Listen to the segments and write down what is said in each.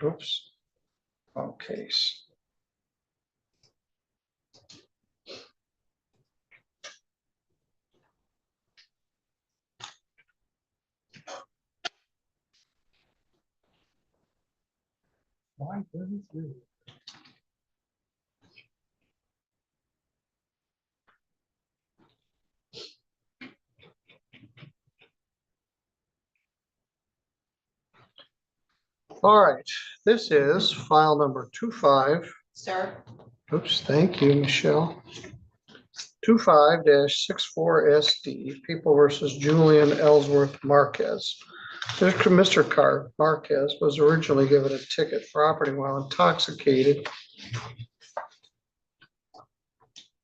Oops. Wrong case. Why doesn't it? All right, this is file number 25. Sir, Oops, thank you, Michelle. 25-64SD, People versus Julian Elsworth Marquez. Mr. Marquez was originally given a ticket for operating while intoxicated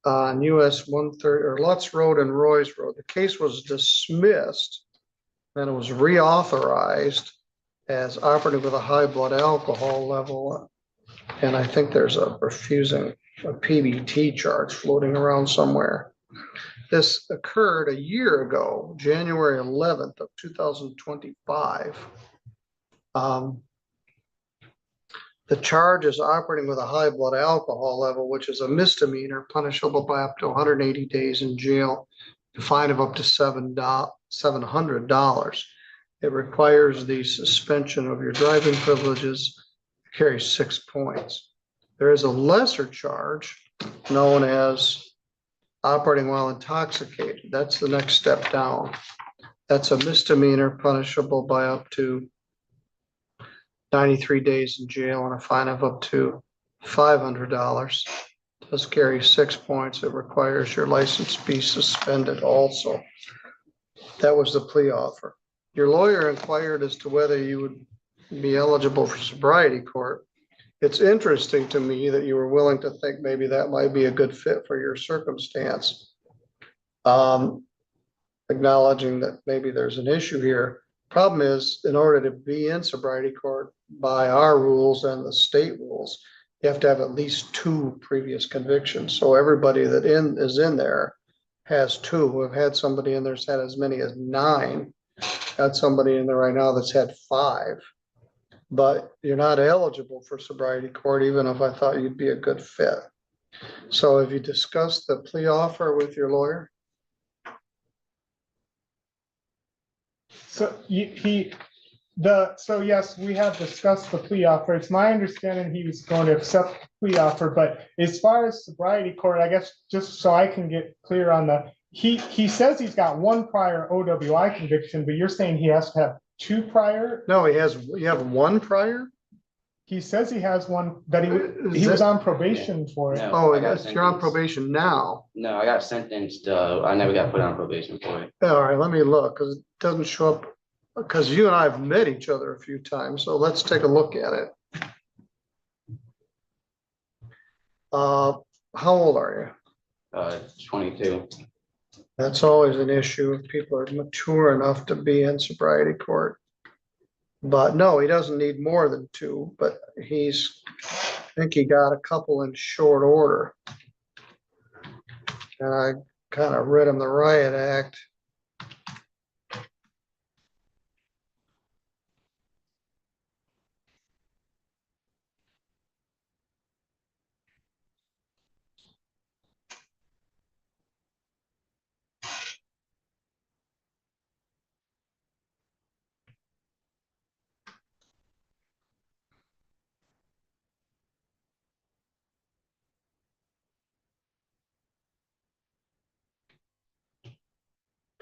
on US 130 or Lutz Road and Roy's Road. The case was dismissed and it was reauthorized as operative with a high blood alcohol level. And I think there's a refusing a PBT charge floating around somewhere. This occurred a year ago, January 11th of 2025. The charge is operating with a high blood alcohol level, which is a misdemeanor punishable by up to 180 days in jail, a fine of up to $700. It requires the suspension of your driving privileges, carries 6 points. There is a lesser charge known as operating while intoxicated. That's the next step down. That's a misdemeanor punishable by up to 93 days in jail and a fine of up to $500. Does carry 6 points. It requires your license be suspended also. That was the plea offer. Your lawyer inquired as to whether you would be eligible for sobriety court. It's interesting to me that you were willing to think maybe that might be a good fit for your circumstance. Acknowledging that maybe there's an issue here. Problem is, in order to be in sobriety court by our rules and the state rules, you have to have at least 2 previous convictions. So everybody that is in there has 2. We've had somebody in there's had as many as 9. Got somebody in there right now that's had 5. But you're not eligible for sobriety court, even if I thought you'd be a good fit. So have you discussed the plea offer with your lawyer? So so yes, we have discussed the plea offer. It's my understanding he was going to accept the plea offer, but as far as sobriety court, I guess just so I can get clear on he says he's got 1 prior OWI conviction, but you're saying he has to have 2 prior? No, you have 1 prior? He says he has 1 that he was on probation for it. No, Oh, I got yes, you're on sentenced. probation now. No, I got sentenced. I never got put on probation for it. All right, let me look, because it doesn't show up, because you and I have met each other a few times, so let's take a look at it. How old are you? 22. That's always an issue if people are mature enough to be in sobriety court. But no, he doesn't need more than 2, but I think he got a couple in short order. And I kind of read him the riot act.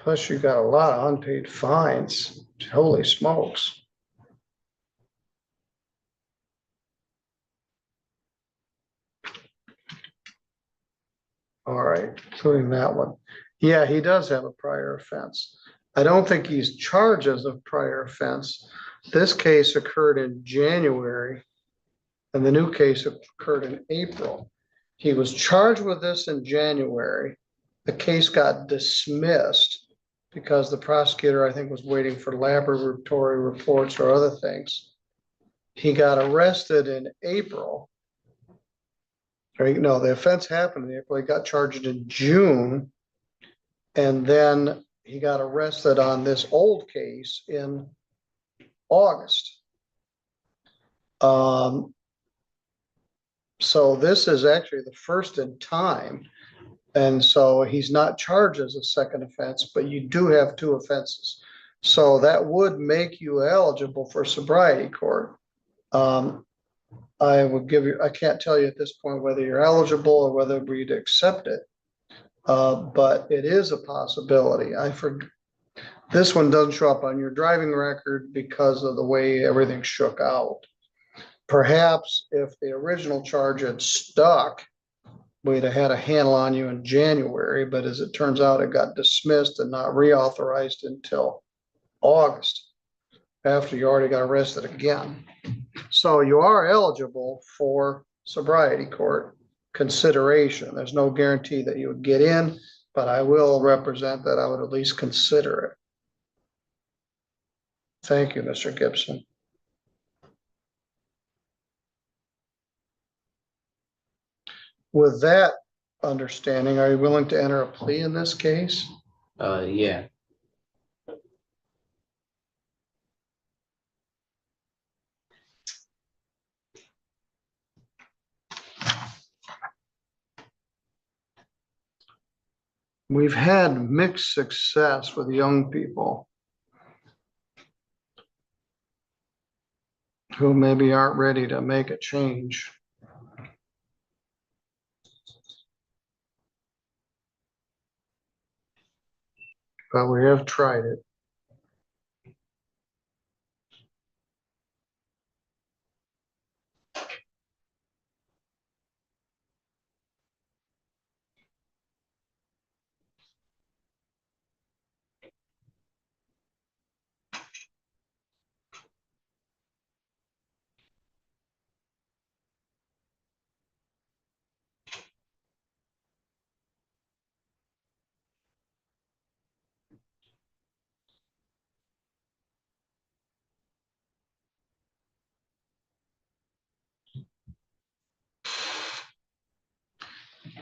Plus you got a lot of unpaid fines. Holy smokes. All right, including that one. Yeah, he does have a prior offense. I don't think he's charged as a prior offense. This case occurred in January and the new case occurred in April. He was charged with this in January. The case got dismissed because the prosecutor, I think, was waiting for laboratory reports or other things. He got arrested in April. No, the offense happened in April. He got charged in June. And then he got arrested on this old case in August. So this is actually the first in time. And so he's not charged as a second offense, but you do have two offenses. So that would make you eligible for sobriety court. I would give you, I can't tell you at this point whether you're eligible or whether we'd accept it. But it is a possibility. This one doesn't show up on your driving record because of the way everything shook out. Perhaps if the original charge had stuck, we'd have had a handle on you in January, but as it turns out, it got dismissed and not reauthorized until August, after you already got arrested again. So you are eligible for sobriety court consideration. There's no guarantee that you would get in, but I will represent that I would at least consider it. Thank you, Mr. Gibson. With that understanding, are you willing to enter a plea in this case? Yeah. We've had mixed success with young people who maybe aren't ready to make a change. But we have tried it.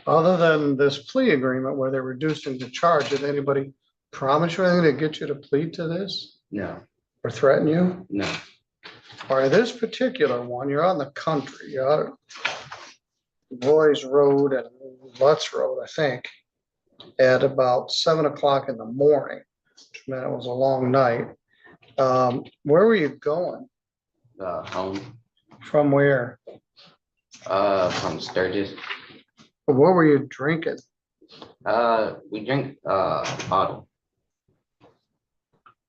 Other than this plea agreement where they're reducing the charge, did anybody promise you anything to get you to plead to this No. or threaten you? No. Or this particular one, you're on the country, you're out of Boys Road and Lutz Road, I think, at about 7 o'clock in the morning. Man, it was a long night. Where were you going? Home. From where? From Sturgis. What were you drinking? We drink bottle.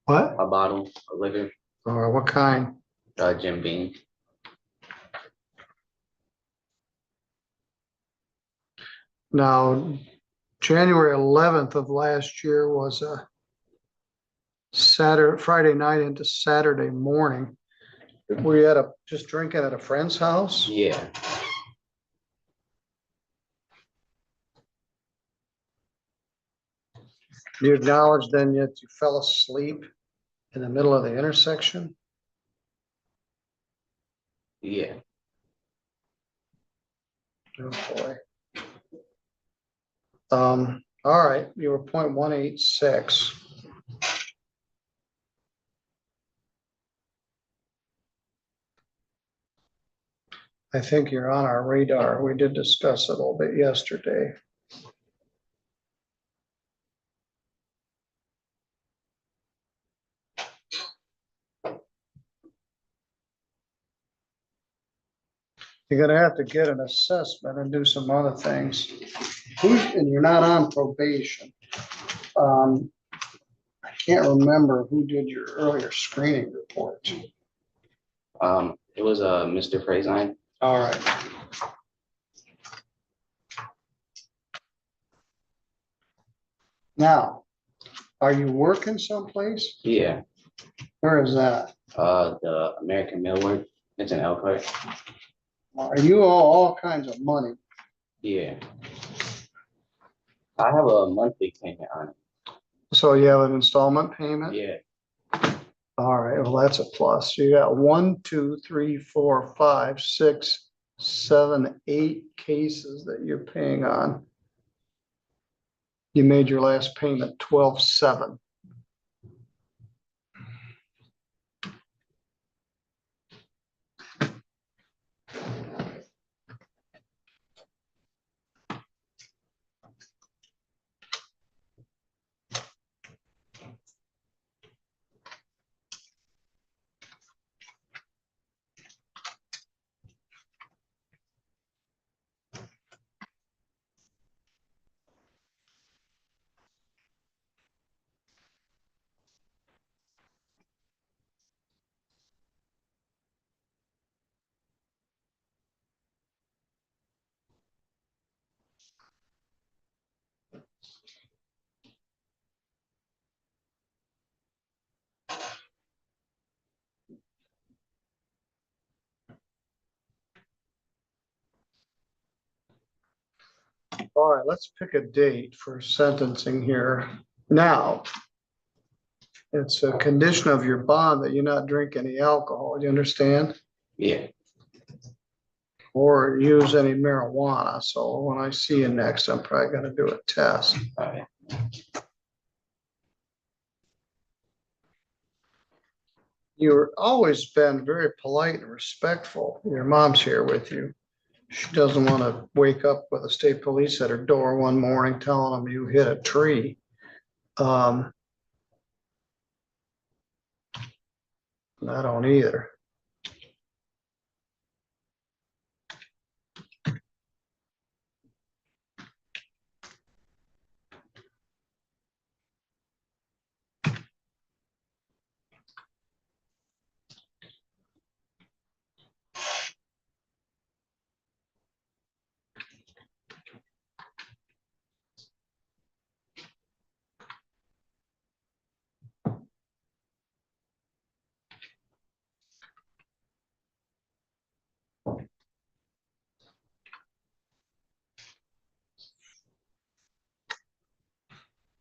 What? A bottle of liquor. Or what kind? Jim Beam. Now, January 11th of last year was a Friday night into Saturday morning. Were you just drinking at a friend's house? Yeah. You acknowledge then that you fell asleep in the middle of the intersection? Yeah. Oh, boy. All right, you were 0.186. I think you're on our radar. We did discuss it a little bit yesterday. You're gonna have to get an assessment and do some other things. And you're not on probation. I can't remember who did your earlier screening report. It was Mr. Frazen. All right. Now, are you working someplace? Yeah. Where is that? The American Millwork. It's in Elkhart. Are you all kinds of money? Yeah. I have a monthly payment on it. So you have an installment payment? Yeah. All right, well, that's a plus. You got 1, 2, 3, 4, 5, 6, 7, 8 cases that you're paying on. You made your last payment 12/7. All right, let's pick a date for sentencing here. Now, it's a condition of your bond that you not drink any alcohol, you understand? Yeah, Or use any marijuana. So when I see you next, I'm probably gonna do a test. all right. You've always been very polite and respectful. Your mom's here with you. She doesn't want to wake up with the state police at her door one morning telling them you hit a tree. I don't either.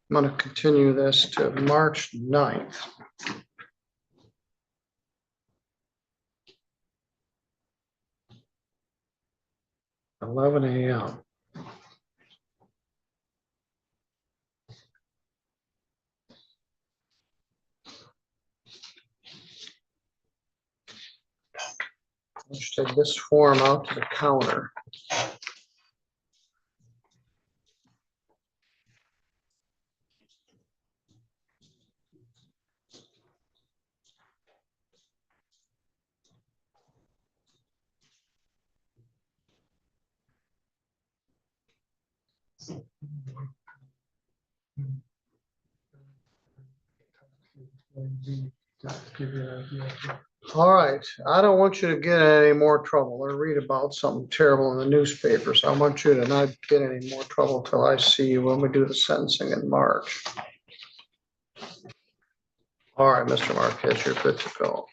I'm going to continue this to March 9th. 11 a.m. Let's take this form out to the counter. All right, I don't want you to get in any more trouble or read about something terrible in the newspapers. I want you to not get any more trouble till I see you when we do the sentencing in March. All right, Mr. Marquez, you're good to go.